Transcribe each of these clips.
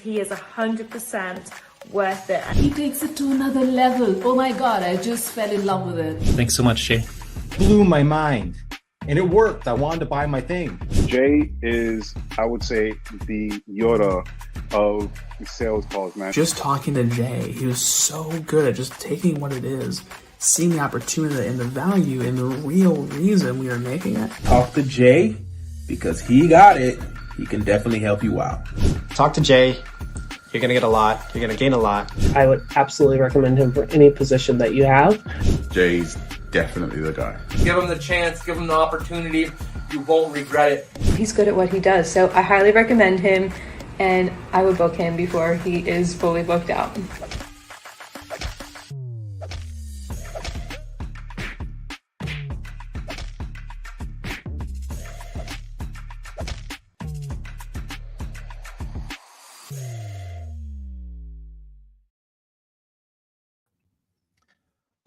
he is 100% worth it. He takes it to another level. Oh my God, I just fell in love with it. Thanks so much, Jay. Blew my mind. And it worked. I wanted to buy my thing. Jay is, I would say, the Yoda of sales calls, man. Just talking to Jay, he was so good at just taking what it is, seeing the opportunity and the value and the real reason we are making it. Talk to Jay, because he got it. He can definitely help you out. Talk to Jay. You're going to get a lot. You're going to gain a lot. I would absolutely recommend him for any position that you have. Jay's definitely the guy. Give him the chance, give him the opportunity. You won't regret it. He's good at what he does, so I highly recommend him, and I would book him before he is fully booked out.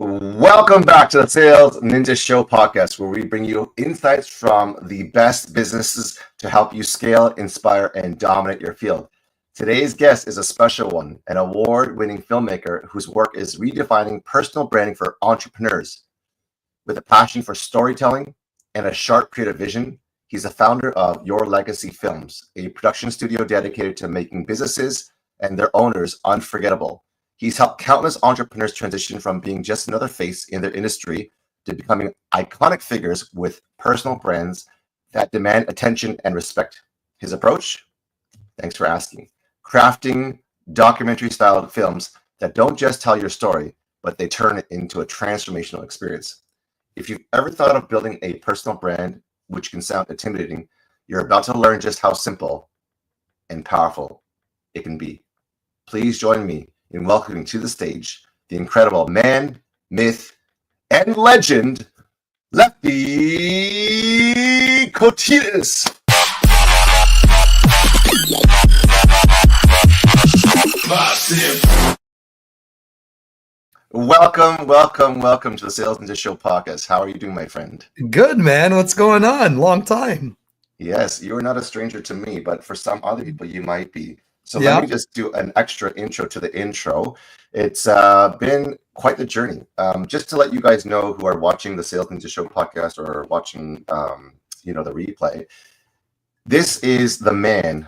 Welcome back to the Sales Ninja Show podcast, where we bring you insights from the best businesses to help you scale, inspire, and dominate your field. Today's guest is a special one, an award-winning filmmaker whose work is redefining personal branding for entrepreneurs. With a passion for storytelling and a sharp creative vision, he's the founder of Your Legacy Films, a production studio dedicated to making businesses and their owners unforgettable. He's helped countless entrepreneurs transition from being just another face in their industry to becoming iconic figures with personal brands that demand attention and respect. His approach? Thanks for asking. Crafting documentary-style films that don't just tell your story, but they turn it into a transformational experience. If you've ever thought of building a personal brand, which can sound intimidating, you're about to learn just how simple and powerful it can be. Please join me in welcoming to the stage the incredible man, myth, and legend, Lefteris Koutinas. Welcome to the Sales Ninja Show podcast. How are you doing, my friend? Good, man. What's going on? Long time. Yes, you are not a stranger to me, but for some other people, you might be. So let me just do an extra intro to the intro. It's been quite the journey. Just to let you guys know who are watching the Sales Ninja Show podcast or watching, the replay. This is the man,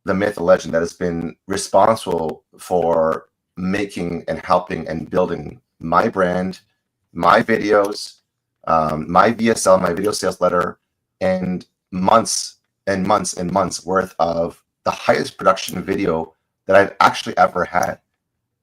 the myth, the legend that has been responsible for making and helping and building my brand, my videos, my VSL, my video sales letter, and months and months and months worth of the highest production video that I've actually ever had,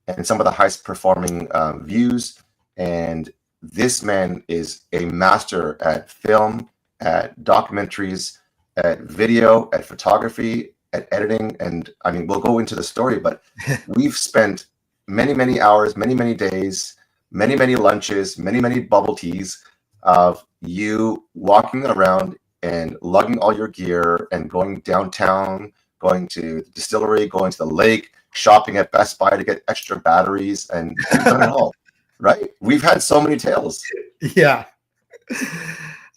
and some of the highest performing views. And this man is a master at film, at documentaries, at video, at photography, at editing. And I mean, we'll go into the story, but we've spent many hours, many days, many lunches, many bubble teas of you walking around and lugging all your gear and going downtown, going to the distillery, going to the lake, shopping at Best Buy to get extra batteries, and we've done it all, right? We've had so many tales. Yeah.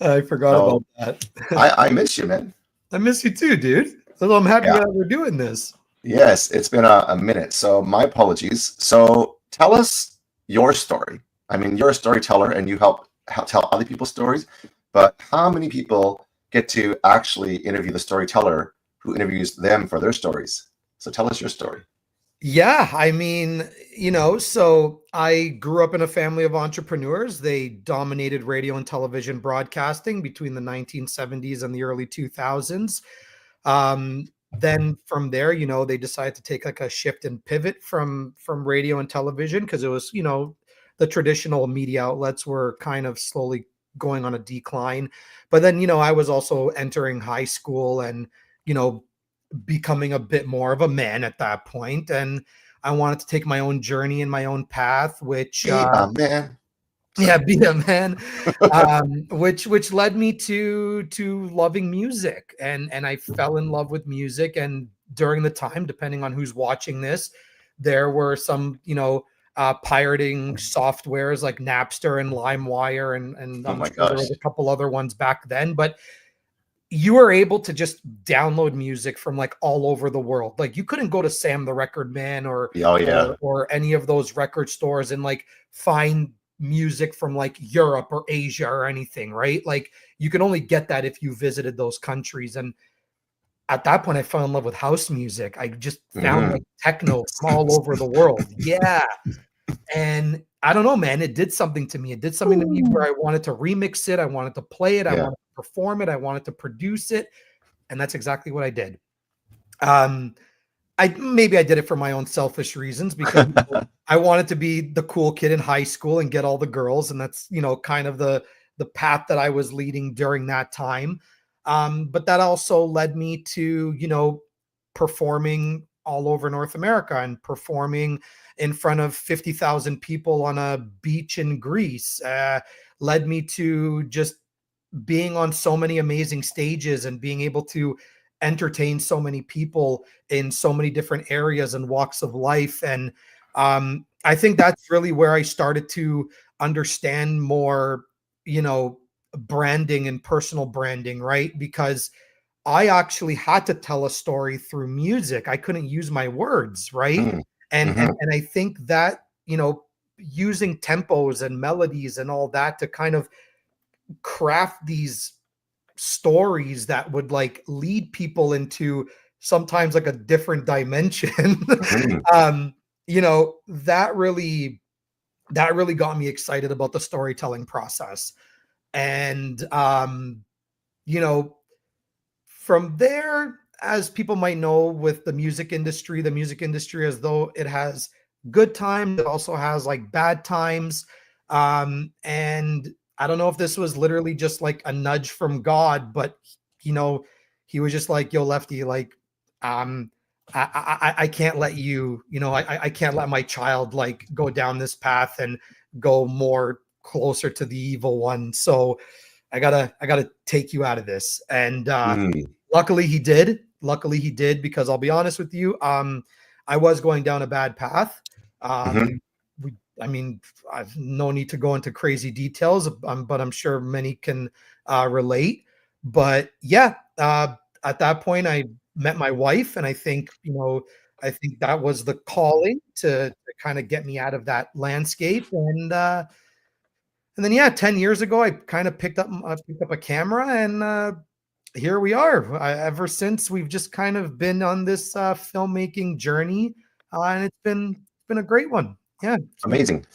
I forgot about that. I miss you, man. I miss you too, dude. So I'm happy that we're doing this. Yes, it's been a minute. So my apologies. So tell us your story. I mean, you're a storyteller and you help tell other people's stories, but how many people get to actually interview the storyteller who interviews them for their stories? So tell us your story. Yeah, I mean, so I grew up in a family of entrepreneurs. They dominated radio and television broadcasting between the 1970s and the early 2000s. Then from there, they decided to take like a shift and pivot from radio and television because it was, the traditional media outlets were kind of slowly going on a decline. But then, I was also entering high school and, becoming a bit more of a man at that point. And I wanted to take my own journey and my own path, which be a man. Yeah, be a man. Which led me to loving music. And I fell in love with music. And during the time, depending on who's watching this, there were some, pirating softwares like Napster and LimeWire and I'm sure there was a couple other ones back then. But you were able to just download music from like all over the world. Like you couldn't go to Sam the Record Man or or any of those record stores and like find music from like Europe or Asia or anything, right? Like you can only get that if you visited those countries. And at that point I fell in love with house music. I just found like techno from all over the world. Yeah. And I don't know, man, it did something to me. It did something to me where I wanted to remix it. I wanted to play it. I wanted to perform it. I wanted to produce it. And that's exactly what I did. Maybe I did it for my own selfish reasons because I wanted to be the cool kid in high school and get all the girls. And that's, kind of the path that I was leading during that time. But that also led me to, performing all over North America and performing in front of 50,000 people on a beach in Greece, led me to just being on so many amazing stages and being able to entertain so many people in so many different areas and walks of life. And I think that's really where I started to understand more, branding and personal branding, right? Because I actually had to tell a story through music. I couldn't use my words, right? And I think that, using tempos and melodies and all that to kind of craft these stories that would like lead people into sometimes like a different dimension, that really got me excited about the storytelling process. And, from there, as people might know with the music industry, as though it has good times, it also has like bad times. And I don't know if this was literally just like a nudge from God, but he was just like, yo, Lefty, like, I can't let you, I can't let my child like go down this path and go more closer to the evil one. So I gotta take you out of this. And luckily he did, because I'll be honest with you, I was going down a bad path. I've no need to go into crazy details, but I'm sure many can relate. But yeah, at that point I met my wife, and I think that was the calling to kind of get me out of that landscape. And then, yeah, 10 years ago, I kind of picked up a camera, and here we are. Ever since, we've just kind of been on this filmmaking journey, and it's been a great one. Yeah, amazing.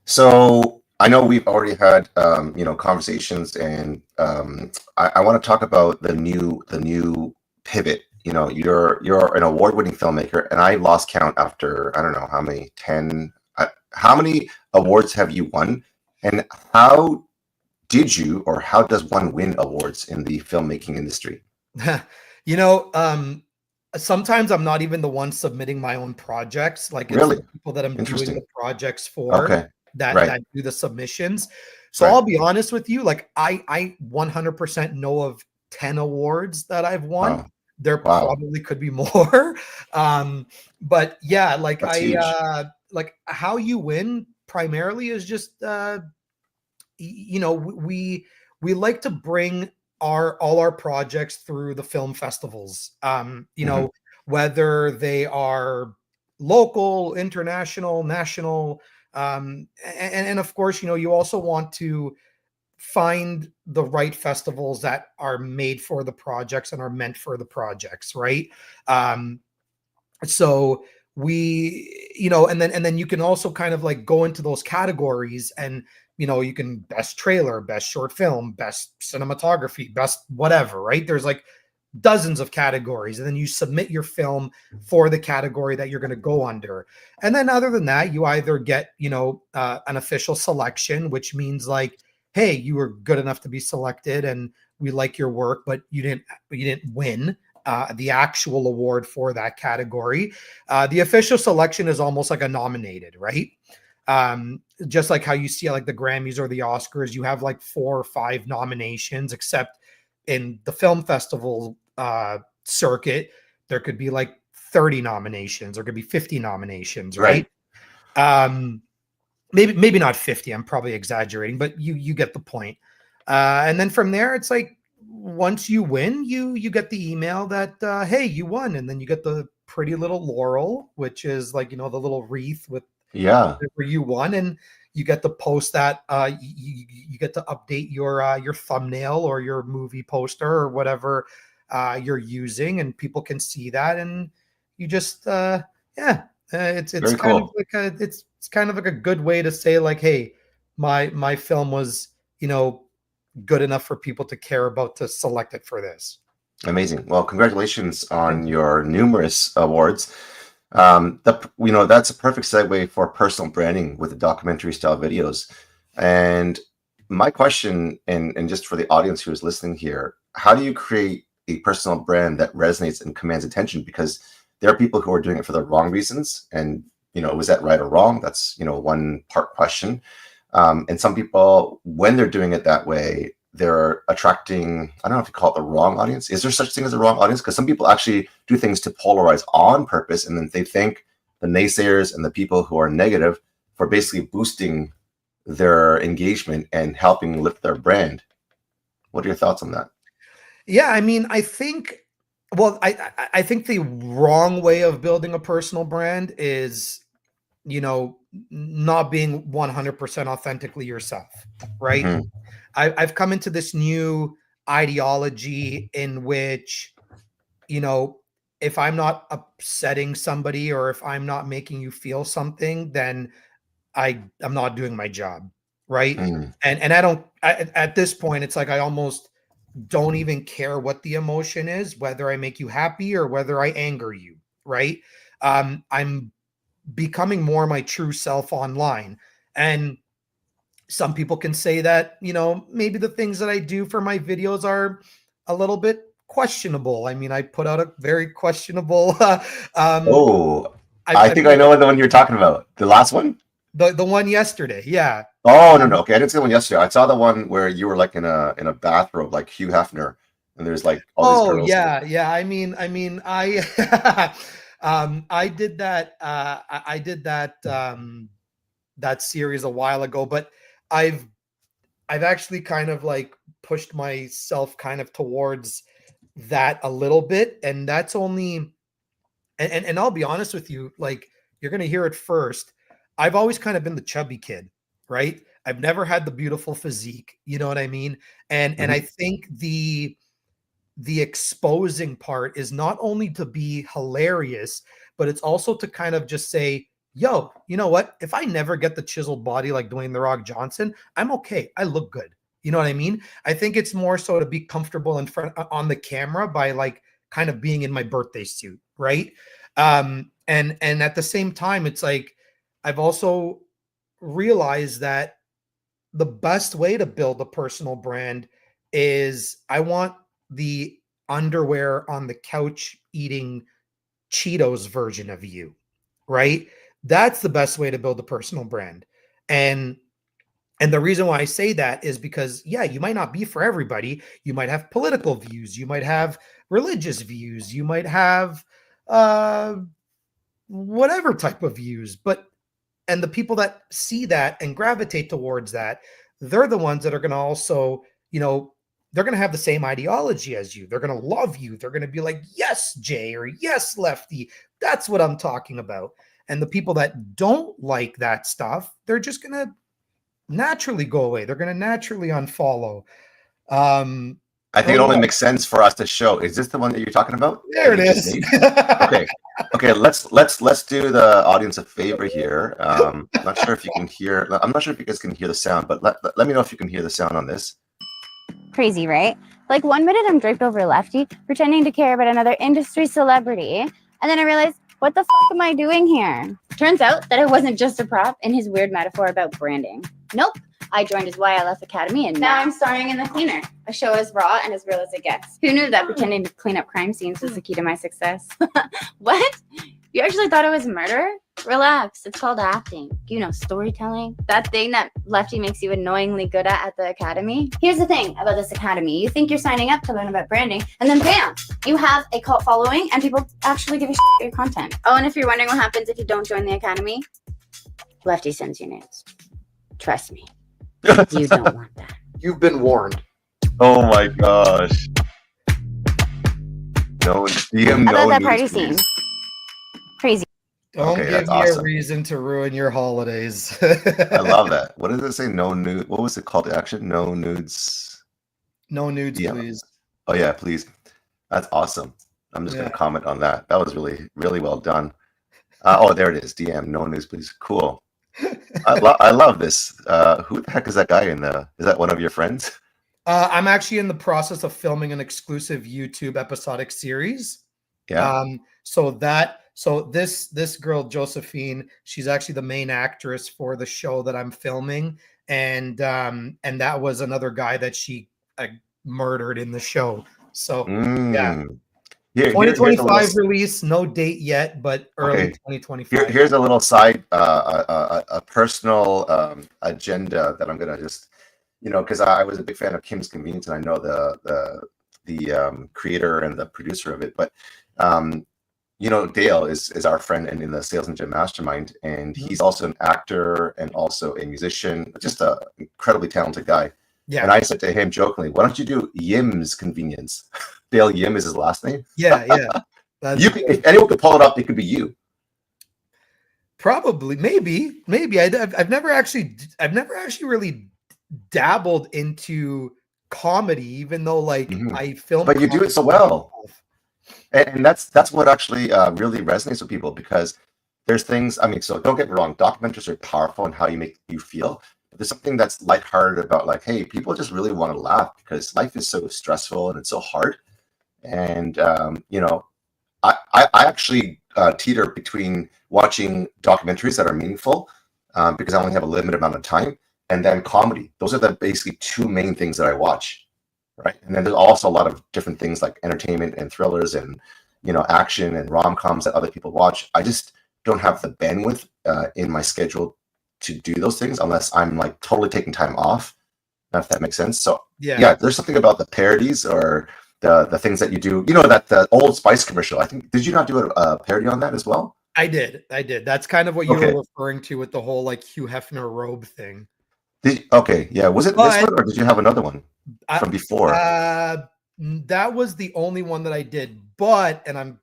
So I know we've already had conversations, and I want to talk about the new pivot. You're an award-winning filmmaker, and I lost count after I don't know how many 10. How many awards have you won? And how did you, or how does one win awards in the filmmaking industry? Sometimes I'm not even the one submitting my own projects. Like, it's really? the people that I'm doing the projects for that do the submissions. So I'll be honest with you, like I 100% know of 10 awards that I've won. Wow. There probably could be more. But yeah, like like how you win primarily is just we like to bring all our projects through the film festivals, whether they are local, international, national, and of course, you also want to find the right festivals that are made for the projects and are meant for the projects, right? So we, and then you can also kind of like go into those categories, and you can best trailer, best short film, best cinematography, best whatever, right? There's like dozens of categories, and then you submit your film for the category that you're going to go under. And then other than that, you either get an official selection, which means like, hey, you were good enough to be selected and we like your work, but you didn't win the actual award for that category. The official selection is almost like a nominated, right? Just like how you see like the Grammys or the Oscars, you have like 4 or 5 nominations, except in the film festival circuit, there could be like 30 nominations, or could be 50 nominations, right? Maybe not 50, I'm probably exaggerating, but you get the point. And then from there, it's like once you win, you get the email that hey, you won, and then you get the pretty little laurel, which is like, you know, the little wreath with Yeah. where you won, and you get to post that. You get to update your thumbnail or your movie poster or whatever you're using, and people can see that, and you just it's Very kind cool. of like it's kind of like a good way to say like, hey, my film was, you know, good enough for people to care about to select it for this. Amazing. Well, congratulations on your numerous awards. That's a perfect segue for personal branding with the documentary style videos. And my question, and just for the audience who is listening here, how do you create a personal brand that resonates and commands attention? Because there are people who are doing it for the wrong reasons. And, you know, was that right or wrong? That's, you know, one part question. And some people, when they're doing it that way, they're attracting, I don't know if you call it the wrong audience. Is there such thing as a wrong audience? Because some people actually do things to polarize on purpose, and then they thank the naysayers and the people who are negative for basically boosting their engagement and helping lift their brand. What are your thoughts on that? Yeah, I mean, I think the wrong way of building a personal brand is, you know, not being 100% authentically yourself, right? Mm-hmm. I've come into this new ideology in which, you know, if I'm not upsetting somebody or if I'm not making you feel something, then I'm not doing my job, right? Mm-hmm. And I don't, at this point, it's like I almost don't even care what the emotion is, whether I make you happy or whether I anger you, right? I'm becoming more my true self online. And some people can say that, you know, maybe the things that I do for my videos are a little bit questionable. I mean, I put out a very questionable. I think I know the one you're talking about. The last one? The one yesterday, yeah. Oh, no. Okay, I didn't see the one yesterday. I saw the one where you were like in a bathrobe, like Hugh Hefner, and there's like all these girls. Yeah. I mean, I I did that. I did that that series a while ago, but I've actually kind of like pushed myself kind of towards that a little bit, and that's only and I'll be honest with you, like, you're gonna hear it first. I've always kind of been the chubby kid, right? I've never had the beautiful physique, you know what I mean? And I think the exposing part is not only to be hilarious, but it's also to kind of just say, yo, you know what? If I never get the chiseled body like Dwayne "The Rock" Johnson, I'm okay. I look good. You know what I mean? I think it's more so to be comfortable in front on the camera by like kind of being in my birthday suit, right? And at the same time, it's like I've also realized that the best way to build a personal brand is I want the underwear on the couch eating Cheetos version of you, right? That's the best way to build a personal brand. And the reason why I say that is because, yeah, you might not be for everybody. You might have political views. You might have religious views. You might have whatever type of views. And the people that see that and gravitate towards that, they're the ones that are going to also, you know, they're going to have the same ideology as you. They're going to love you. They're going to be like, yes, Jay, or yes, Lefty. That's what I'm talking about. And the people that don't like that stuff, they're just going to naturally go away. They're going to naturally unfollow. I think it only makes sense for us to show. Is this the one that you're talking about? There it is. Okay. Let's do the audience a favor here. I'm not sure if you can hear. I'm not sure if you guys can hear the sound, but let me know if you can hear the sound on this. Crazy, right? Like 1 minute I'm draped over Lefty, pretending to care about another industry celebrity, and then I realized, what the fuck am I doing here? Turns out that I wasn't just a prop in his weird metaphor about branding. Nope. I joined his YLF Academy, and now I'm starring in The Cleaner, a show as raw and as real as it gets. Who knew that pretending to clean up crime scenes was the key to my success? What? You actually thought it was murder? Relax. It's called acting. You know, storytelling. That thing that Lefty makes you annoyingly good at the academy. Here's the thing about this academy. You think you're signing up to learn about branding, and then bam! You have a cult following, and people actually give a shit about your content. Oh, and if you're wondering what happens if you don't join the academy, Lefty sends you nudes. Trust me. You don't want that. You've been warned. Oh my gosh. No, DM, How no about that nudes, party scene? please. Crazy. Don't Okay, give that's me awesome. a reason to ruin your holidays. I love that. What did it say? No nude. What was it called? Action? No nudes. No nudes, Yeah. please. Oh yeah, please. That's awesome. I'm just gonna comment on that. That was really, really well done. Oh, there it is. DM, no nudes, please. Cool. I love this. Who the heck is that guy in the? Is that one of your friends? I'm actually in the process of filming an exclusive YouTube episodic series. Yeah. So this girl Josephine, she's actually the main actress for the show that I'm filming, and that was another guy that she murdered in the show. So yeah. Here, 2025 release, no date yet, but early 2025. Here's a little side, a personal agenda that I'm gonna just, because I was a big fan of Kim's Convenience, and I know the creator and the producer of it, but Dale is our friend and in the Sales Ninja Mastermind, and he's also an actor and also a musician, just an incredibly talented guy. Yeah. And I said to him jokingly, "Why don't you do Yim's Convenience?" Dale Yim is his last name. Yeah. If anyone could pull it up, it could be you. Probably, maybe. I've never actually really dabbled into comedy, even though I film. But you do it so well, and that's what actually really resonates with people, because there's things. I mean, so don't get me wrong. Documentaries are powerful in how you make you feel. But there's something that's lighthearted about, hey, people just really want to laugh because life is so stressful and it's so hard. And I actually teeter between watching documentaries that are meaningful because I only have a limited amount of time, and then comedy. Those are the basically two main things that I watch, right? And then there's also a lot of different things like entertainment and thrillers and action and rom-coms that other people watch. I just don't have the bandwidth in my schedule to do those things unless I'm totally taking time off, if that makes sense. So yeah, there's something about the parodies or the things that you do, that the Old Spice commercial, I think, did you not do a parody on that as well? I did. That's kind of what you were referring to with the whole Hugh Hefner robe thing. Okay. Yeah. Was it this one, or did you have another one from before? That was the only one that I did, but, and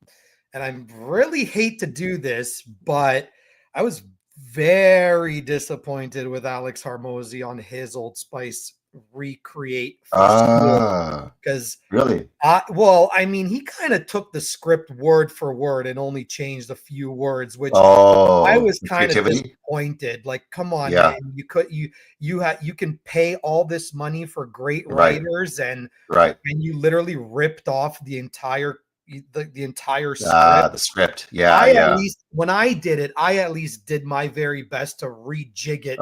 I really hate to do this, but I was very disappointed with Alex Hormozy on his Old Spice recreate, because really, he kind of took the script word for word and only changed a few words, which I was kind of disappointed. Come on, man. You can pay all this money for great writers, and you literally ripped off the entire script. The script. At least when I did it, I at least did my very best to rejig it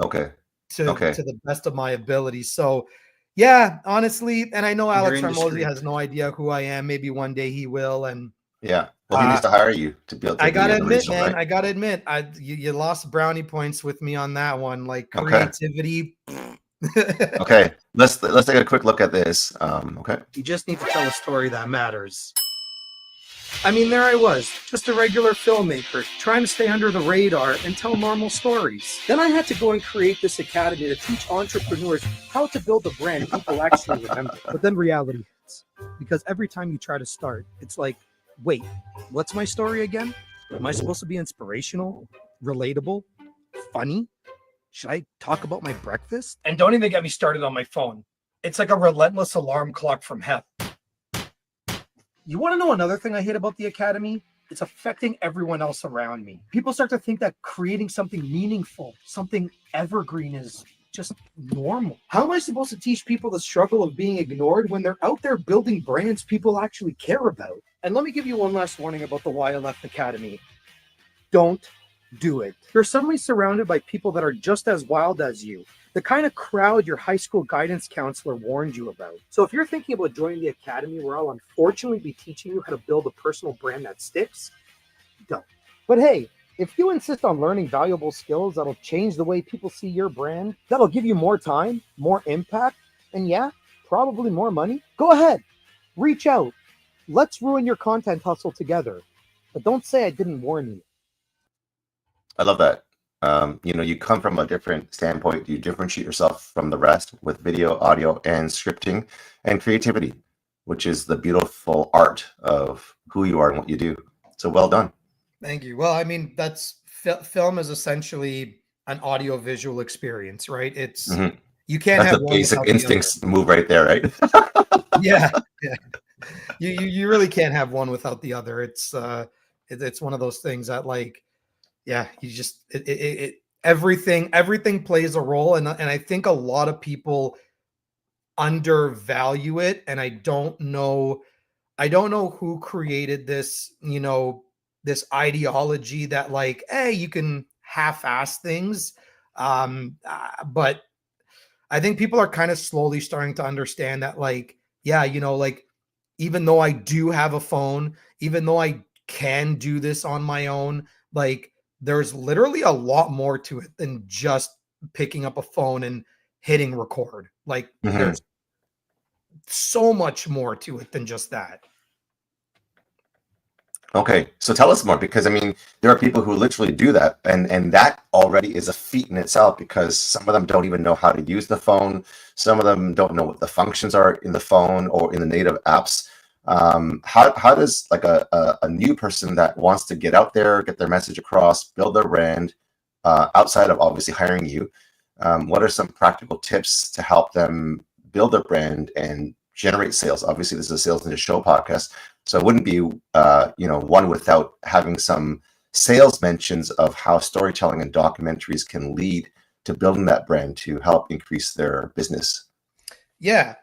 to the best of my ability. So yeah, honestly, and I know Alex Hormozy has no idea who I am. Maybe one day he will. And he needs to hire you to be able to. I gotta admit, man, I gotta admit, you lost brownie points with me on that one. Creativity. Okay, let's take a quick look at this. You just need to tell a story that matters. I mean, there I was, just a regular filmmaker, trying to stay under the radar and tell normal stories. Then I had to go and create this academy to teach entrepreneurs how to build a brand people actually remember. But then reality hits, because every time you try to start, it's like, wait, what's my story again? Am I supposed to be inspirational, relatable, funny? Should I talk about my breakfast? And don't even get me started on my phone. It's like a relentless alarm clock from hell. You want to know another thing I hate about the Academy? It's affecting everyone else around me. People start to think that creating something meaningful, something evergreen is just normal. How am I supposed to teach people the struggle of being ignored when they're out there building brands people actually care about? And let me give you one last warning about the Why I Left Academy. Don't do it. You're suddenly surrounded by people that are just as wild as you. The kind of crowd your high school guidance counselor warned you about. So if you're thinking about joining the Academy, where I'll unfortunately be teaching you how to build a personal brand that sticks, don't. But hey, if you insist on learning valuable skills that'll change the way people see your brand, that'll give you more time, more impact, and yeah, probably more money, go ahead. Reach out. Let's ruin your content hustle together. But don't say I didn't warn you. I love that. You come from a different standpoint. You differentiate yourself from the rest with video, audio, and scripting and creativity, which is the beautiful art of who you are and what you do. So well done. Thank you. Well, I mean, film is essentially an audio visual experience, right? It's you can't That's have the one basic without the instincts move right there, right? yeah, yeah. You really can't have one without the other. It's one of those things that, like, yeah, you just everything plays a role, and I think a lot of people undervalue it, and I don't know who created this, this ideology that, like, hey, you can half-ass things, but I think people are kind of slowly starting to understand that, like, yeah, like, even though I do have a phone, even though I can do this on my own, like, there's literally a lot more to it than just picking up a phone and hitting record. Like, there's so much more to it than just that. Okay, so tell us more, because I mean, there are people who literally do that, and that already is a feat in itself, because some of them don't even know how to use the phone. Some of them don't know what the functions are in the phone or in the native apps. How does, like, a new person that wants to get out there, get their message across, build their brand, outside of obviously hiring you, what are some practical tips to help them build their brand and generate sales? Obviously, this is a Sales Ninja Show podcast, so it wouldn't be one without having some sales mentions of how storytelling and documentaries can lead to building that brand to help increase their business. Yeah,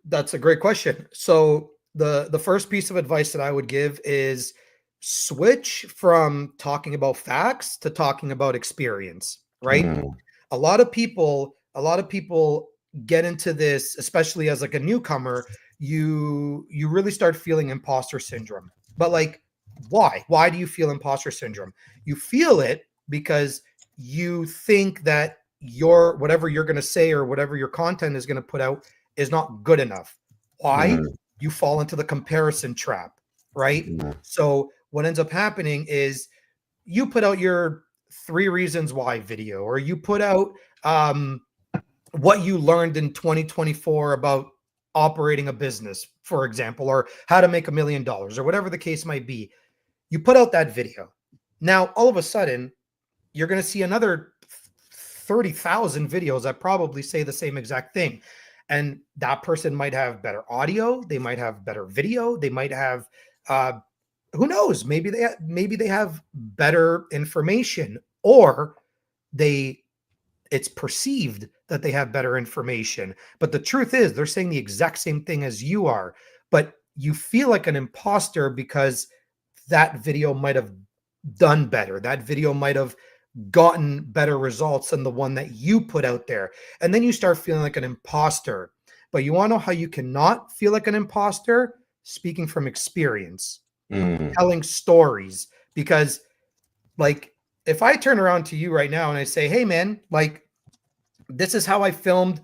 that's a great question. So the first piece of advice that I would give is switch from talking about facts to talking about experience, right? A lot of people get into this, especially as, like, a newcomer. You really start feeling imposter syndrome. But, like, why do you feel imposter syndrome? You feel it because you think that whatever you're going to say or whatever your content is going to put out is not good enough. Why? You fall into the comparison trap, right? So what ends up happening is you put out your 3 reasons why video, or you put out what you learned in 2024 about operating a business, for example, or how to make $1 million, or whatever the case might be. You put out that video. Now, all of a sudden, you're going to see another 30,000 videos that probably say the same exact thing. And that person might have better audio. They might have better video. They might have, who knows? Maybe they have better information, or it's perceived that they have better information. But the truth is, they're saying the exact same thing as you are. But you feel like an imposter because that video might have done better. That video might have gotten better results than the one that you put out there. And then you start feeling like an imposter. But you want to know how you cannot feel like an imposter? Speaking from experience, telling stories. Because, like, if I turn around to you right now and I say, hey, man, like, this is how I filmed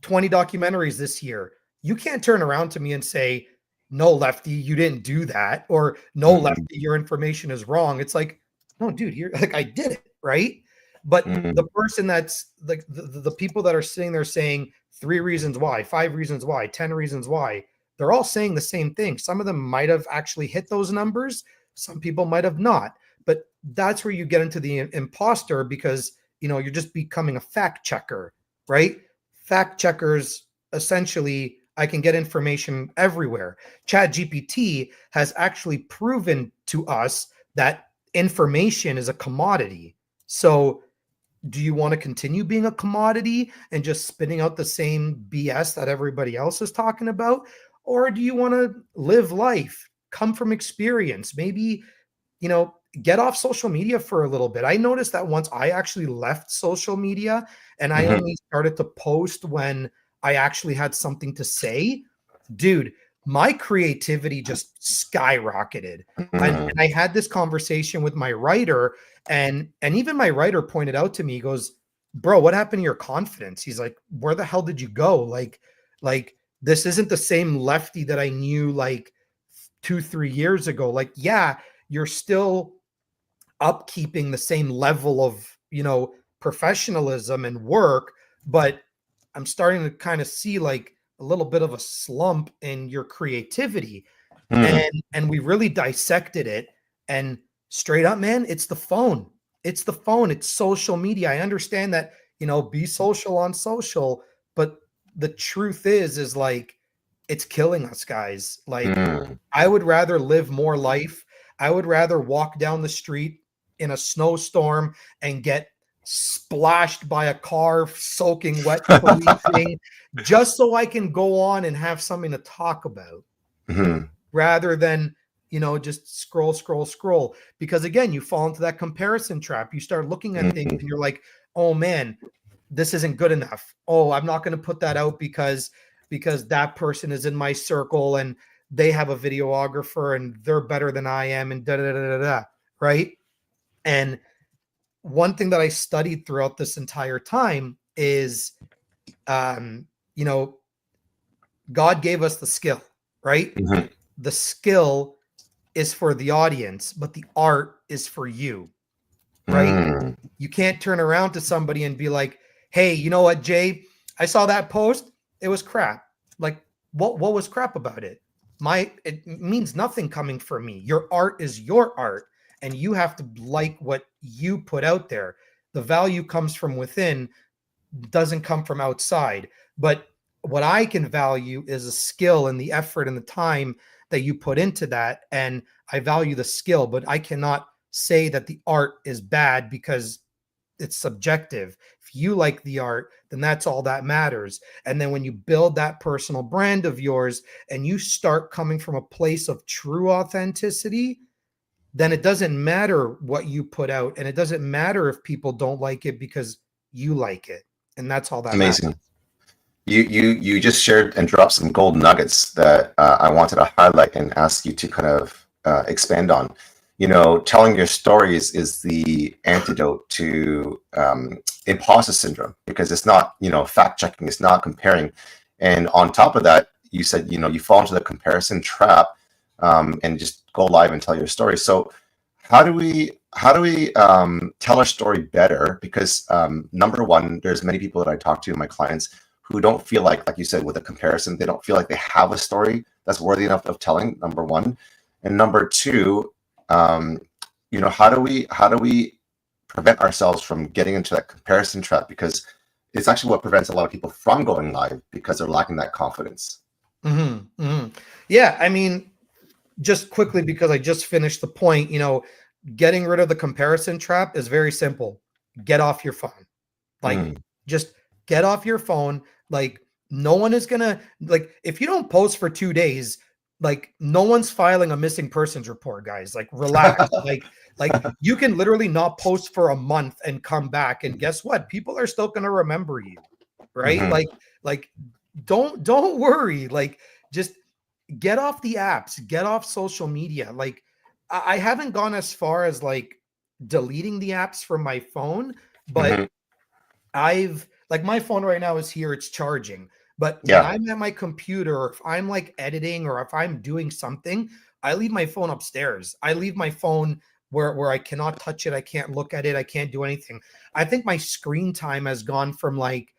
20 documentaries this year, you can't turn around to me and say, no, Lefty, you didn't do that. Or no, Lefty, your information is wrong. It's like, no, dude, you're like, I did it, right? But the person that's like the people that are sitting there saying 3 reasons why, 5 reasons why, 10 reasons why, they're all saying the same thing. Some of them might have actually hit those numbers. Some people might have not. But that's where you get into the imposter, because, you're just becoming a fact checker, right? Fact checkers, essentially, I can get information everywhere. ChatGPT has actually proven to us that information is a commodity. So do you want to continue being a commodity and just spitting out the same BS that everybody else is talking about? Or do you want to live life, come from experience, maybe, get off social media for a little bit? I noticed that once I actually left social media and I only started to post when I actually had something to say, dude, my creativity just skyrocketed. And I had this conversation with my writer, and even my writer pointed out to me, he goes, bro, what happened to your confidence? He's like, where the hell did you go? Like this isn't the same Lefty that I knew like 2-3 years ago. Like, yeah, you're still upkeeping the same level of, professionalism and work, but I'm starting to kind of see like a little bit of a slump in your creativity. And we really dissected it, and straight up, man, it's the phone. It's the phone. It's social media. I understand that, be social on social, but the truth is like, it's killing us, guys. Like, I would rather live more life. I would rather walk down the street in a snowstorm and get splashed by a car soaking wet, policing, just so I can go on and have something to talk about, rather than, just scroll. Because again, you fall into that comparison trap. You start looking at things and you're like, oh man, this isn't good enough. Oh, I'm not going to put that out because that person is in my circle and they have a videographer and they're better than I am, and right? And one thing that I studied throughout this entire time is, God gave us the skill, right? The skill is for the audience, but the art is for you, right? You can't turn around to somebody and be like, hey, you know what, Jay? I saw that post. It was crap. Like, what was crap about it? It means nothing coming from me. Your art is your art, and you have to like what you put out there. The value comes from within, doesn't come from outside. But what I can value is a skill and the effort and the time that you put into that. And I value the skill, but I cannot say that the art is bad because it's subjective. If you like the art, then that's all that matters. And then when you build that personal brand of yours and you start coming from a place of true authenticity, then it doesn't matter what you put out, and it doesn't matter if people don't like it because you like it. And that's all that Amazing. matters. You just shared and dropped some gold nuggets that I wanted to highlight and ask you to kind of expand on. Telling your stories is the antidote to imposter syndrome, because it's not, fact checking, it's not comparing. And on top of that, you said, you fall into the comparison trap and just go live and tell your story. So how do we tell our story better? Because number one, there's many people that I talk to, my clients, who don't feel like you said, with a comparison, they don't feel like they have a story that's worthy enough of telling, number one. And number two, how do we prevent ourselves from getting into that comparison trap? Because it's actually what prevents a lot of people from going live, because they're lacking that confidence. Yeah, I mean, just quickly, because I just finished the point, getting rid of the comparison trap is very simple. Get off your phone. Just get off your phone. Like, no one is gonna, like, if you don't post for 2 days, like, no one's filing a missing persons report, guys. Like, relax. like you can literally not post for a month and come back, and guess what? People are still gonna remember you, right? Like don't worry. Like, just get off the apps, get off social media. Like, I haven't gone as far as like deleting the apps from my phone, but I've, like, my phone right now is here, it's charging. But when I'm at my computer, or if I'm like editing, or if I'm doing something, I leave my phone upstairs. I leave my phone where I cannot touch it. I can't look at it. I can't do anything. I think my screen time has gone from, like,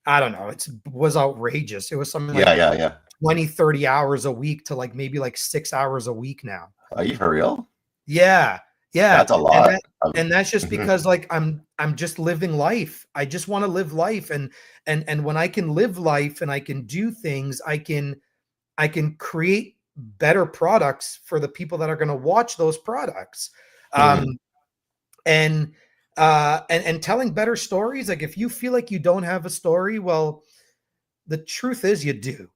I don't know, it was outrageous. It was something like 20, 30 hours a week to like maybe like 6 hours a week now. Are you for real? Yeah. That's a lot. And that's just because like I'm just living life. I just want to live life. And when I can live life and I can do things, I can create better products for the people that are going to watch those products. And telling better stories. Like, if you feel like you don't have a story, well, the truth is you do.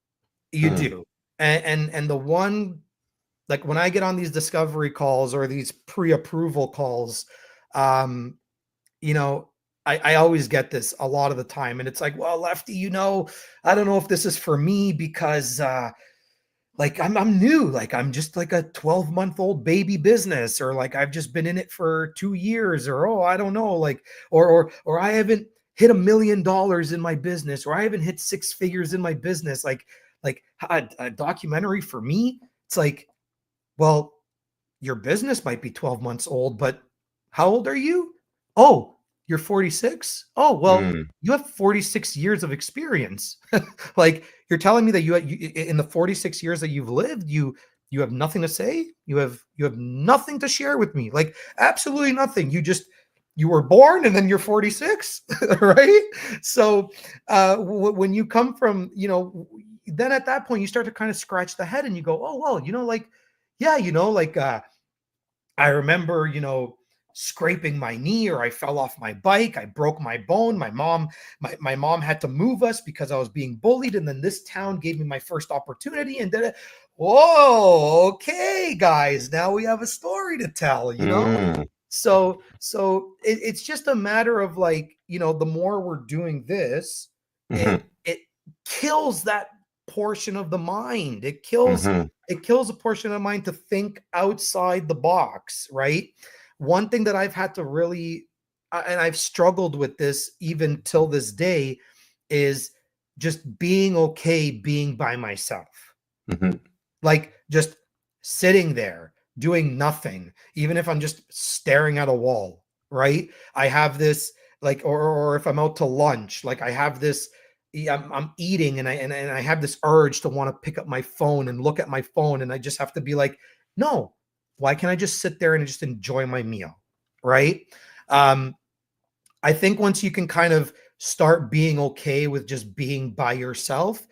You do. And the one, like, when I get on these discovery calls or these pre-approval calls, I always get this a lot of the time. And it's like, well, Lefty, I don't know if this is for me because like I'm new, like I'm just like a 12-month-old baby business, or like I've just been in it for 2 years, or I don't know, like, or I haven't hit $1 million in my business, or I haven't hit 6 figures in my business. Like a documentary for me, it's like, well, your business might be 12 months old, but how old are you? Oh, You're 46? Oh, well, you have 46 years of experience. Like, you're telling me that you in the 46 years that you've lived, you have nothing to say? You have nothing to share with me. Like, absolutely nothing. You were born and then you're 46, right? So when you come from, then at that point you start to kind of scratch the head and you go, oh, well, like, yeah, like I remember, scraping my knee, or I fell off my bike, I broke my bone. My mom had to move us because I was being bullied, and then this town gave me my first opportunity, and then whoa, okay, guys, now we have a story to tell, So it's just a matter of, like, the more we're doing this, it kills that portion of the mind. It kills a portion of the mind to think outside the box, right? One thing that I've had to really, and I've struggled with this even till this day, is just being okay being by myself. Like, just sitting there doing nothing, even if I'm just staring at a wall, right? I have this, like, or if I'm out to lunch, like, I have this, I'm eating and I have this urge to want to pick up my phone and look at my phone, and I just have to be like, no, why can't I just sit there and just enjoy my meal, right? I think once you can kind of start being okay with just being by yourself,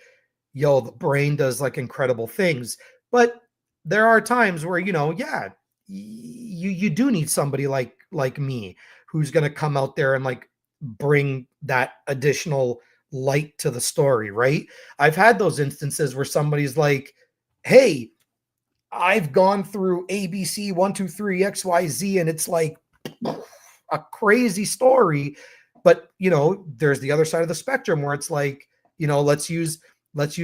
the brain does, like, incredible things. But there are times where, yeah, you do need somebody like me who's going to come out there and, like, bring that additional light to the story, right? I've had those instances where somebody's like, hey, I've gone through ABC 1, 2, 3, XYZ, and it's like a crazy story. But, there's the other side of the spectrum where it's like, let's use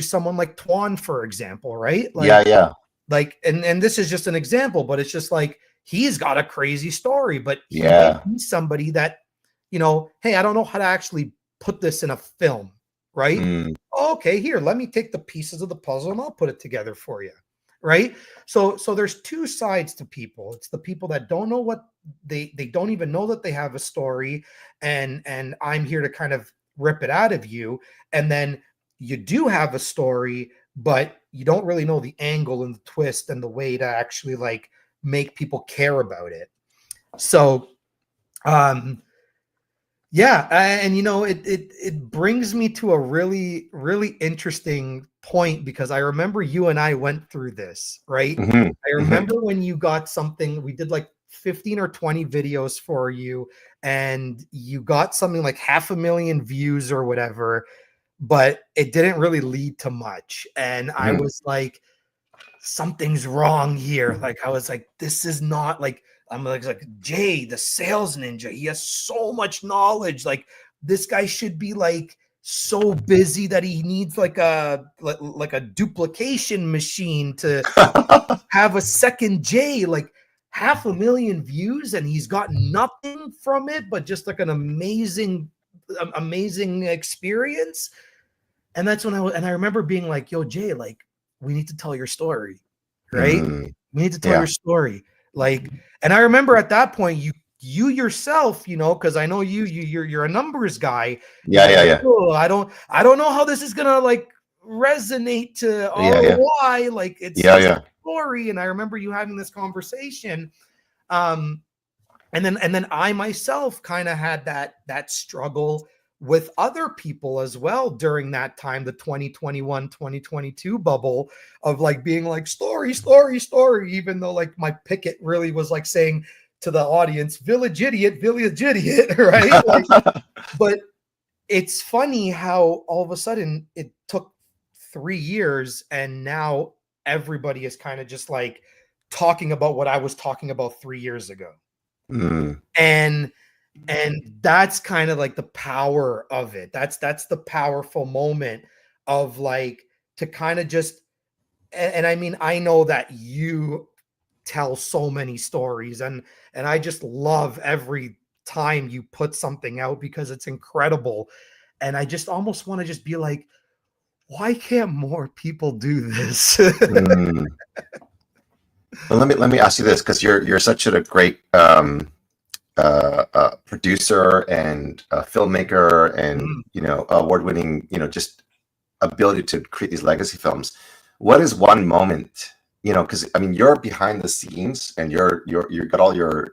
someone like Tuan, for example, right? Like, yeah. Like, and this is just an example, but it's just like, he's got a crazy story, but he's somebody that, hey, I don't know how to actually put this in a film, right? Okay, here, let me take the pieces of the puzzle and I'll put it together for you, right? So there's two sides to people. It's the people that don't know what they don't even know that they have a story, and I'm here to kind of rip it out of you. And then you do have a story, but you don't really know the angle and the twist and the way to actually, like, make people care about it. So, yeah. And, it brings me to a really, really interesting point, because I remember you and I went through this, right? I remember when you got something, we did like 15 or 20 videos for you, and you got something like 500,000 views or whatever, but it didn't really lead to much. And I was like, something's wrong here. Like, I was like, this is not, like, I'm like, Jay, the sales ninja, he has so much knowledge. Like, this guy should be, like, so busy that he needs like a duplication machine to have a second Jay. Like, 500,000 views, and he's got nothing from it but just like an amazing experience. And that's when I remember being like, yo, Jay, like, we need to tell your story, right? We need to tell your story. Like, and I remember at that point, you yourself, because I know you're a numbers guy. Yeah. Oh, I don't know how this is gonna, like, resonate to ROI. Like, it's a story. And I remember you having this conversation. And then I myself kind of had that struggle with other people as well during that time, the 2021, 2022 bubble of, like, being like, story, even though, like, my picket really was like saying to the audience, village idiot, right? Like, but it's funny how all of a sudden it took 3 years, and now everybody is kind of just, like, talking about what I was talking about 3 years ago. And that's kind of like the power of it. That's the powerful moment of, like, to kind of just, and I mean, I know that you tell so many stories, and I just love every time you put something out, because it's incredible. And I just almost want to just be like, why can't more people do this? Well, let me ask you this, because you're such a great producer and a filmmaker and award-winning, just ability to create these legacy films. What is one moment, because I mean you're behind the scenes and you got all your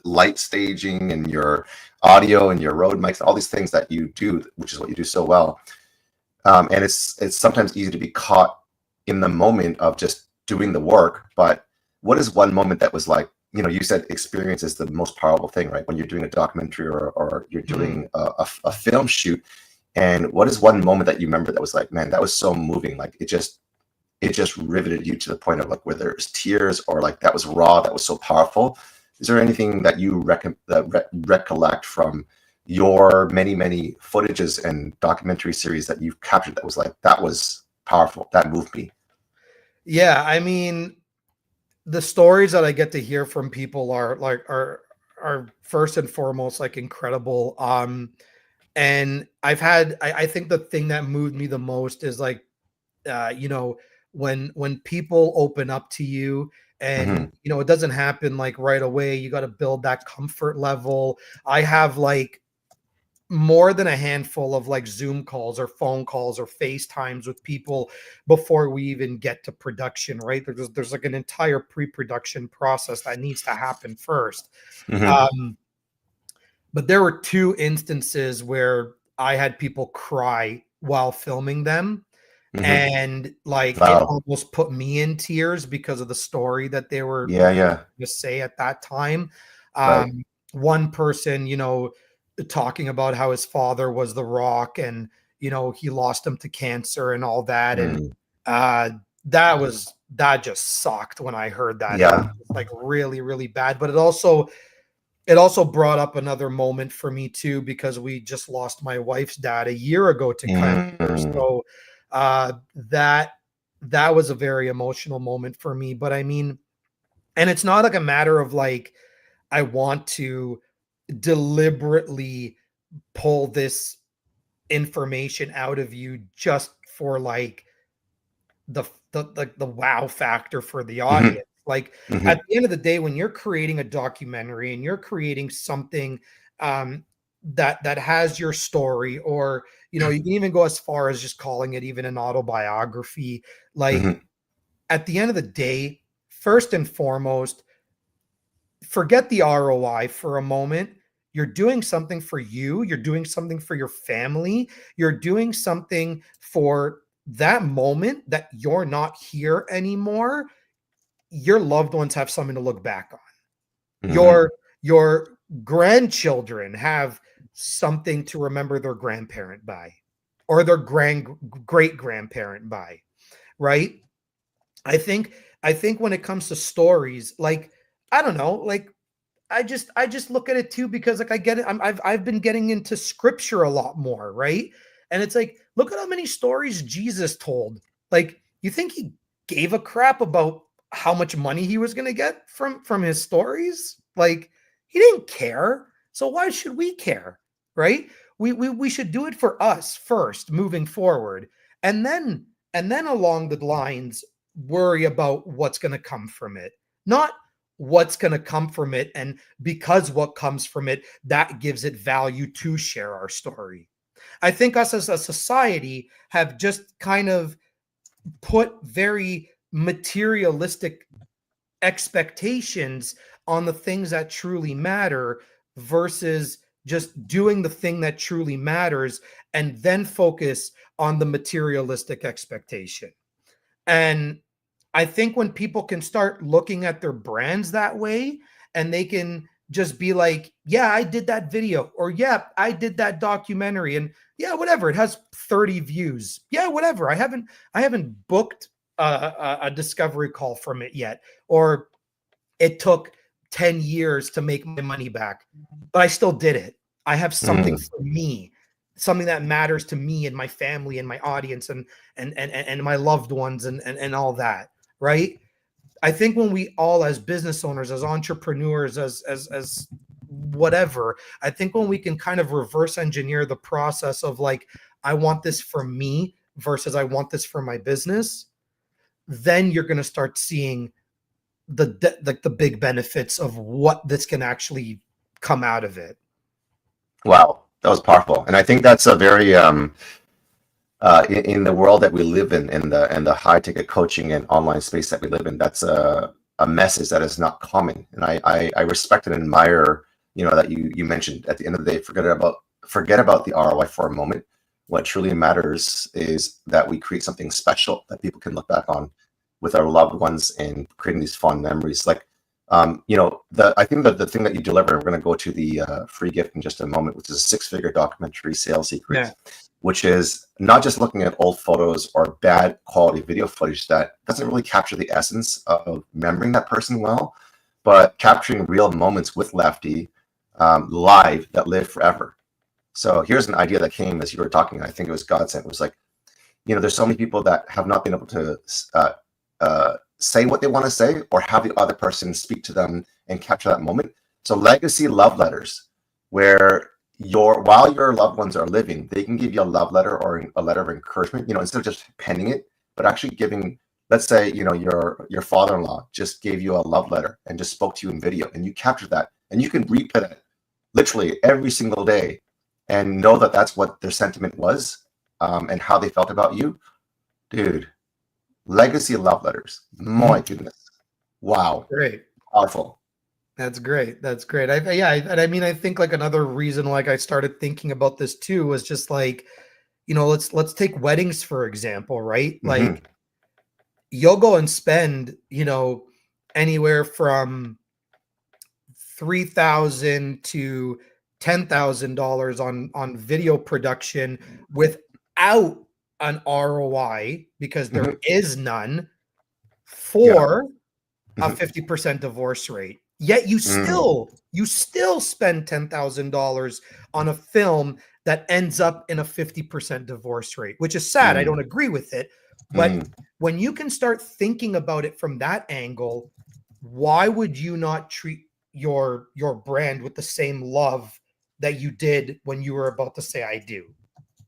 light staging and your audio and your road mics, all these things that you do, which is what you do so well. And it's sometimes easy to be caught in the moment of just doing the work. But what is one moment that was like, you said experience is the most powerful thing, right? When you're doing a documentary or you're doing a film shoot. And what is one moment that you remember that was like, man, that was so moving. Like it just riveted you to the point of like where there's tears or like that was raw, that was so powerful. Is there anything that you recollect from your many footages and documentary series that you've captured that was like, that was powerful, that moved me? Yeah, I mean, the stories that I get to hear from people are first and foremost like incredible. And I think the thing that moved me the most is like, when people open up to you and, it doesn't happen like right away. You got to build that comfort level. I have like more than a handful of like Zoom calls or phone calls or FaceTimes with people before we even get to production, right? There's like an entire pre-production process that needs to happen first. But there were 2 instances where I had people cry while filming them. And like it almost put me in tears because of the story that they were to say at that time. One person, talking about how his father was the Rock and he lost him to cancer and all that. And that just sucked when I heard that. It was like really, really bad. But it also brought up another moment for me too, because we just lost my wife's dad a year ago to cancer. So that was a very emotional moment for me. But I mean, and it's not like a matter of like I want to deliberately pull this information out of you just for like the wow factor for the audience. Like at the end of the day, when you're creating a documentary and you're creating something that has your story, or you can even go as far as just calling it even an autobiography, like at the end of the day, first and foremost, forget the ROI for a moment. You're doing something for you. You're doing something for your family. You're doing something for that moment that you're not here anymore. Your loved ones have something to look back on. Your grandchildren have something to remember their grandparent by, or their great grandparent by, right? I think when it comes to stories, like, I don't know, like I just look at it too, because like I get it. I've been getting into scripture a lot more, right? And it's like, look at how many stories Jesus told. Like, you think he gave a crap about how much money he was going to get from his stories? Like, he didn't care. So why should we care, right? We should do it for us first, moving forward, and then along the lines worry about what's going to come from it, not what's going to come from it. And because what comes from it, that gives it value to share our story. I think us as a society have just kind of put very materialistic expectations on the things that truly matter, versus just doing the thing that truly matters and then focus on the materialistic expectation. And I think when people can start looking at their brands that way, and they can just be like, yeah, I did that video, or yeah, I did that documentary, and yeah, whatever, it has 30 views. Yeah, whatever. I haven't booked a discovery call from it yet, or it took 10 years to make my money back, but I still did it. I have something for me, something that matters to me and my family and my audience and my loved ones and all that. Right. I think when we all, as business owners, as entrepreneurs, as whatever, I think when we can kind of reverse engineer the process of like, I want this for me versus I want this for my business, then you're going to start seeing the big benefits of what this can actually come out of it. Wow, that was powerful, and I think that's a very in the world that we live in the high ticket coaching and online space that we live in, that's a message that is not common, and I respect and admire, that you mentioned at the end of the day, forget about the ROI for a moment. What truly matters is that we create something special that people can look back on with our loved ones and creating these fond memories. Like, I think that the thing that you deliver, we're going to go to the free gift in just a moment, which is a 6-figure documentary sales secret, which is not just looking at old photos or bad quality video footage that doesn't really capture the essence of remembering that person well, but capturing real moments with Lefty live that live forever. So here's an idea that came as you were talking. I think it was Godsend. It was like, there's so many people that have not been able to say what they want to say or have the other person speak to them and capture that moment. So legacy love letters, where while your loved ones are living, they can give you a love letter or a letter of encouragement, instead of just penning it, but actually giving, let's say, your father-in-law just gave you a love letter and just spoke to you in video, and you capture that, and you can replay it literally every single day and know that that's what their sentiment was, and how they felt about you. Dude, legacy love letters. My goodness. Wow. Great. Powerful. That's great. That's great. I think like another reason like I started thinking about this too was just like, let's take weddings for example, right? Like you'll go and spend, anywhere from $3,000 to $10,000 on video production without an ROI, because there is none, for a 50% divorce rate. Yet you still spend $10,000 on a film that ends up in a 50% divorce rate, which is sad. I don't agree with it. But when you can start thinking about it from that angle, why would you not treat your brand with the same love that you did when you were about to say I do?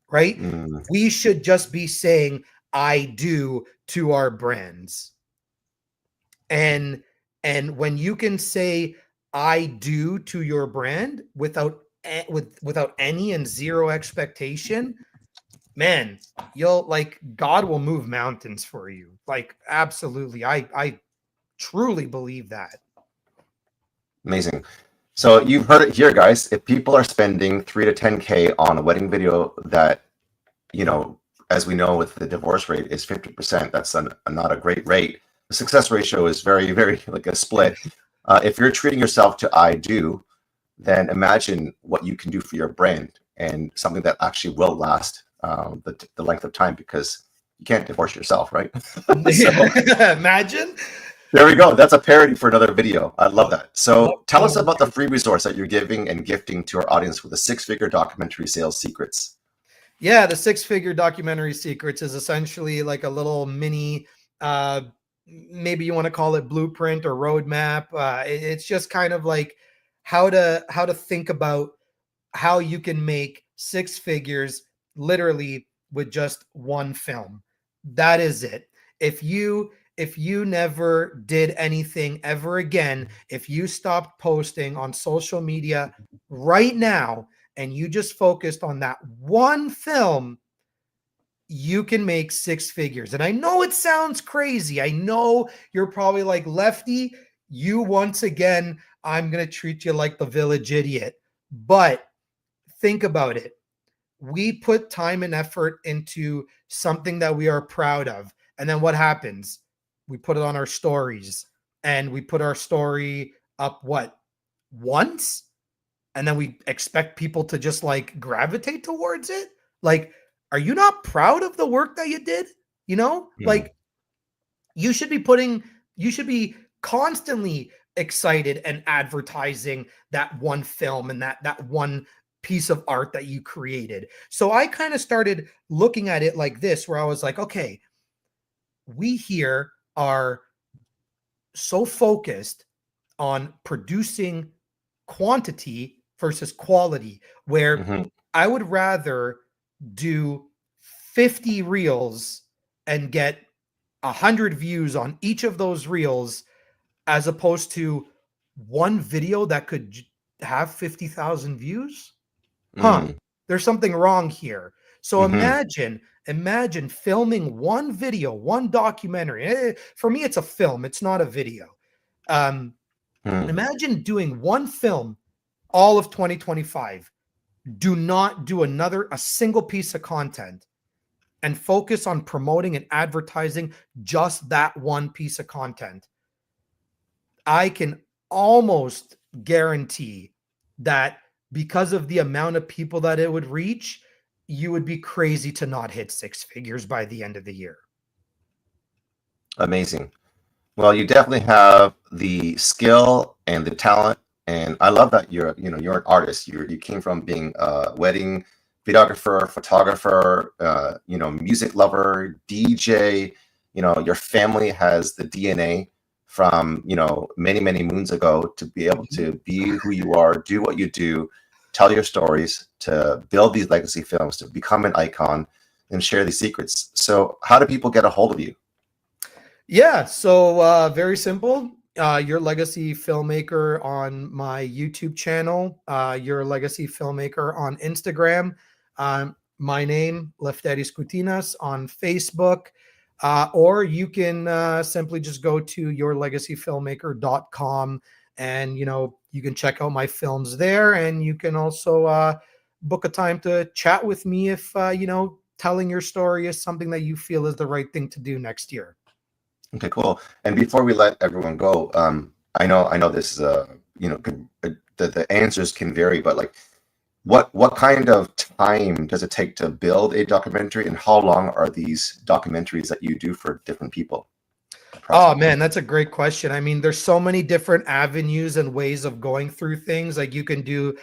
Right? We should just be saying I do to our brands. And when you can say I do to your brand without any and zero expectation, man, you'll like God will move mountains for you. Like absolutely. I truly believe that. Amazing. So you've heard it here, guys. If people are spending 3 to 10K on a wedding video that, as we know with the divorce rate is 50%, that's not a great rate. The success ratio is very, very like a split. If you're treating yourself to I do, then imagine what you can do for your brand and something that actually will last the length of time, because you can't divorce yourself, right? Imagine. There we go. That's a parody for another video. I love that. So tell us about the free resource that you're giving and gifting to our audience with the 6-figure documentary sales secrets. Yeah, the 6-figure documentary secrets is essentially like a little mini, maybe you want to call it blueprint or roadmap. It's just kind of like how to think about how you can make 6 figures literally with just one film. That is it. If you never did anything ever again, if you stopped posting on social media right now and you just focused on that one film, you can make 6 figures. And I know it sounds crazy. I know you're probably like, Lefty, you once again, I'm going to treat you like the village idiot. But think about it. We put time and effort into something that we are proud of. And then what happens? We put it on our stories, and we put our story up once, and then we expect people to just like gravitate towards it. Like, are you not proud of the work that you did? Like you should be constantly excited and advertising that one film and that one piece of art that you created. So I kind of started looking at it like this, where I was like, okay, we here are so focused on producing quantity versus quality, where I would rather do 50 reels and get 100 views on each of those reels as opposed to one video that could have 50,000 views? There's something wrong here. So imagine filming one video, one documentary. For me, it's a film. It's not a video. Imagine doing one film all of 2025. Do not do a single piece of content, and focus on promoting and advertising just that one piece of content. I can almost guarantee that because of the amount of people that it would reach, you would be crazy to not hit 6 figures by the end of the year. Amazing. Well, you definitely have the skill and the talent, and I love that you're an artist. You came from being a wedding videographer, photographer, music lover, DJ. Your family has the DNA from many moons ago to be able to be who you are, do what you do, tell your stories, to build these legacy films, to become an icon and share these secrets. So how do people get a hold of you? Yeah, so very simple. Your Legacy Filmmaker on my YouTube channel, Your Legacy Filmmaker on Instagram, my name, Lefteris Koutinas, on Facebook, or you can simply just go to yourlegacyfilmmaker.com, and you can check out my films there, and you can also book a time to chat with me if telling your story is something that you feel is the right thing to do next year. Okay, cool. And before we let everyone go, I know this is the answers can vary, but like, what kind of time does it take to build a documentary, and how long are these documentaries that you do for different people? Oh man, that's a great question. I mean, there's so many different avenues and ways of going through things. Like you can do,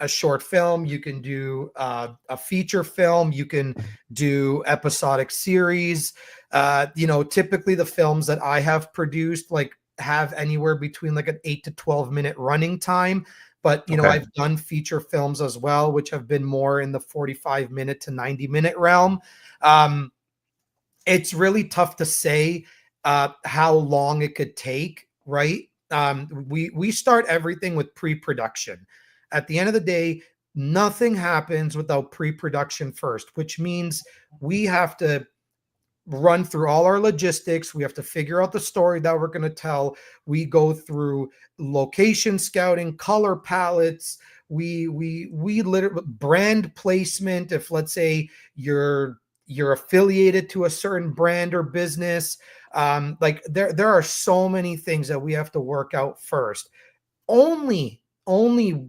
a short film, you can do a feature film, you can do episodic series. Typically the films that I have produced have anywhere between an 8 to 12 minute running time. But I've done feature films as well, which have been more in the 45-minute to 90-minute realm. It's really tough to say how long it could take, right? We start everything with pre-production. At the end of the day, nothing happens without pre-production first, which means we have to run through all our logistics. We have to figure out the story that we're going to tell. We go through location scouting, color palettes. We literally brand placement. If let's say you're affiliated to a certain brand or business, there are so many things that we have to work out first. Only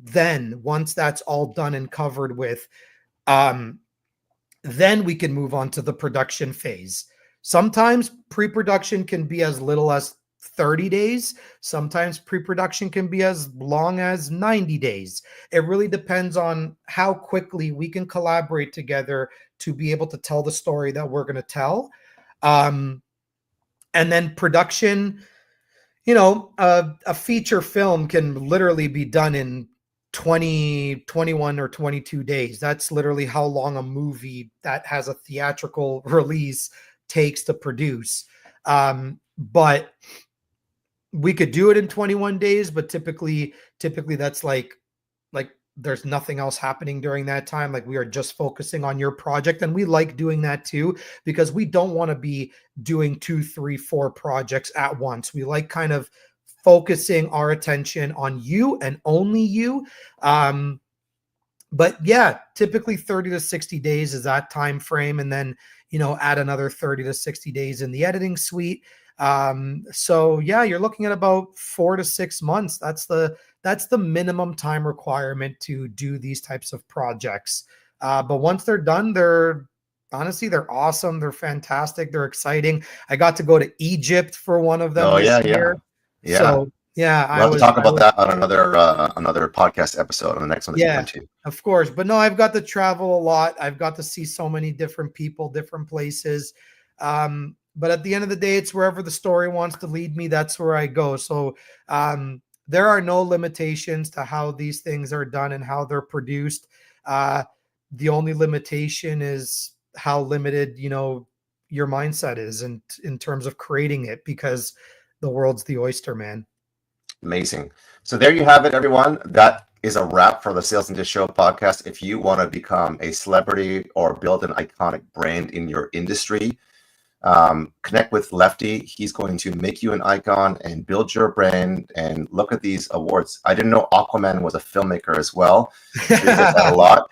then, once that's all done and covered with, then we can move on to the production phase. Sometimes pre-production can be as little as 30 days. Sometimes pre-production can be as long as 90 days. It really depends on how quickly we can collaborate together to be able to tell the story that we're going to tell. And then production, a feature film can literally be done in 20, 21, or 22 days. That's literally how long a movie that has a theatrical release takes to produce. But we could do it in 21 days, but typically that's like there's nothing else happening during that time. Like we are just focusing on your project. And we like doing that too, because we don't want to be doing 2, 3, 4 projects at once. We like kind of focusing our attention on you and only you. But yeah, typically 30 to 60 days is that time frame. And then, add another 30 to 60 days in the editing suite. So yeah, you're looking at about 4 to 6 months. That's the minimum time requirement to do these types of projects. But once they're done, they're awesome. They're fantastic. They're exciting. I got to go to Egypt for one of them this year. Yeah. So yeah, we'll have to talk about that on another podcast episode on the next one. Yeah, of course. But no, I've got to travel a lot. I've got to see so many different people, different places. But at the end of the day, it's wherever the story wants to lead me. That's where I go. So there are no limitations to how these things are done and how they're produced. The only limitation is how limited, your mindset is in terms of creating it, because the world's the oyster, man. Amazing. So there you have it, everyone. That is a wrap for the Sales and Dish Show podcast. If you want to become a celebrity or build an iconic brand in your industry, connect with Lefty. He's going to make you an icon and build your brand. And look at these awards. I didn't know Aquaman was a filmmaker as well. He does that a lot.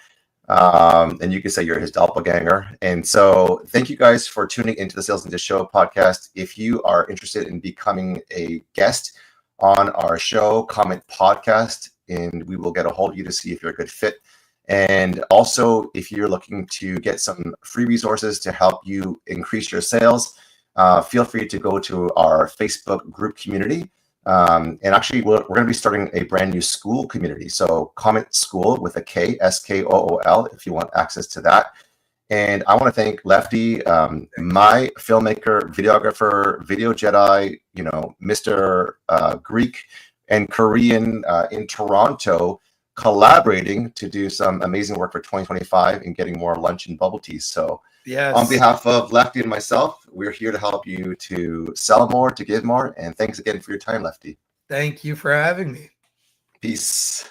And you can say you're his doppelganger. And so thank you guys for tuning into the Sales and Dish Show podcast. If you are interested in becoming a guest on our show, comment podcast, and we will get a hold of you to see if you're a good fit. And also, if you're looking to get some free resources to help you increase your sales, feel free to go to our Facebook group community. And actually, we're going to be starting a brand new school community. So comment school with a K, SKOOL, if you want access to that. And I want to thank Lefty, my filmmaker, videographer, video Jedi, Mr. Greek and Korean in Toronto, collaborating to do some amazing work for 2025 and getting more lunch and bubble tea. So yes, on behalf of Lefty and myself, we're here to help you to sell more, to give more. And thanks again for your time, Lefty. Thank you for having me. Peace.